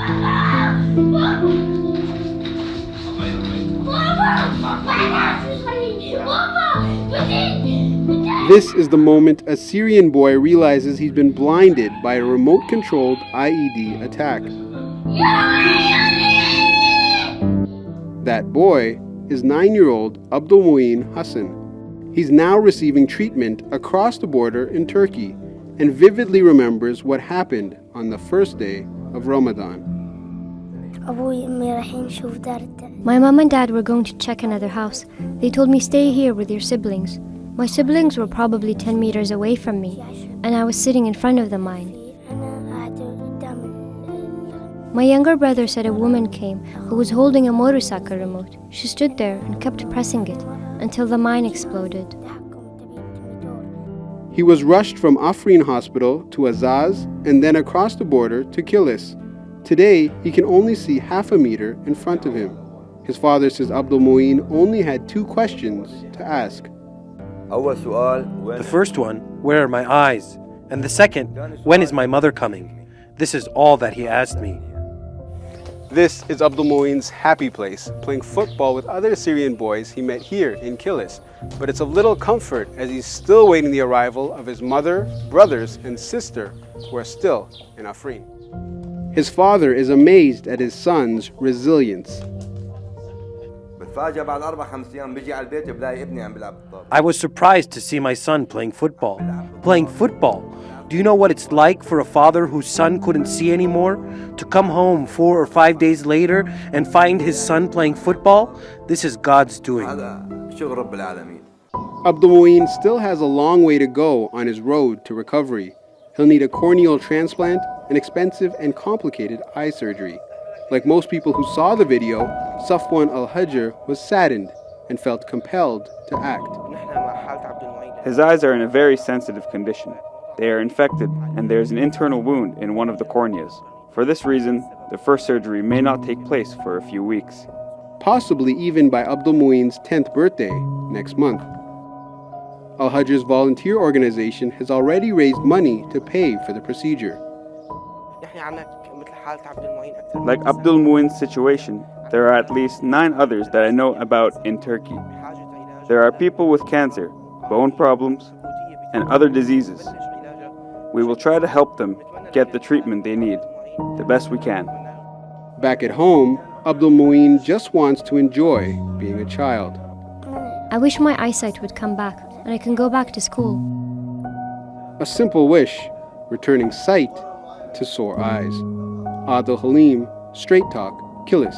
This is the moment a Syrian boy realizes he's been blinded by a remote-controlled IED attack. That boy is 9-year-old Abdulmuin Hassan. He's now receiving treatment across the border in Turkey and vividly remembers what happened on the first day of Ramadan. My mom and dad were going to check another house. They told me, stay here with your siblings. My siblings were probably 10 meters away from me, and I was sitting in front of the mine. My younger brother said a woman came who was holding a motorcycle remote. She stood there and kept pressing it until the mine exploded. He was rushed from Afrin hospital to Azaz and then across the border to Kilis. Today, he can only see half a meter in front of him. His father says Abdulmuin only had 2 questions to ask. The first one, where are my eyes? And the second, when is my mother coming? This is all that he asked me. This is Abdulmuin's happy place, playing football with other Syrian boys he met here in Kilis. But it's of little comfort as he's still waiting the arrival of his mother, brothers, and sister who are still in Afrin. His father is amazed at his son's resilience. I was surprised to see my son playing football. Playing football? Do you know what it's like for a father whose son couldn't see anymore? To come home 4 or 5 days later and find his son playing football? This is God's doing. Abdulmuin still has a long way to go on his road to recovery. He'll need a corneal transplant and expensive and complicated eye surgery. Like most people who saw the video, Safwan al Hajjar was saddened and felt compelled to act. His eyes are in a very sensitive condition. They are infected, and there is an internal wound in one of the corneas. For this reason, the first surgery may not take place for a few weeks. Possibly even by Abdulmuin's 10th birthday next month. Al Hajjar's volunteer organization has already raised money to pay for the procedure. Like Abdulmuin's situation, there are at least 9 others that I know about in Turkey. There are people with cancer, bone problems, and other diseases. We will try to help them get the treatment they need, the best we can. Back at home, Abdulmuin just wants to enjoy being a child. I wish my eyesight would come back and I can go back to school. A simple wish, returning sight to sore eyes. Aadel Haleem, Straight Talk, Kilis.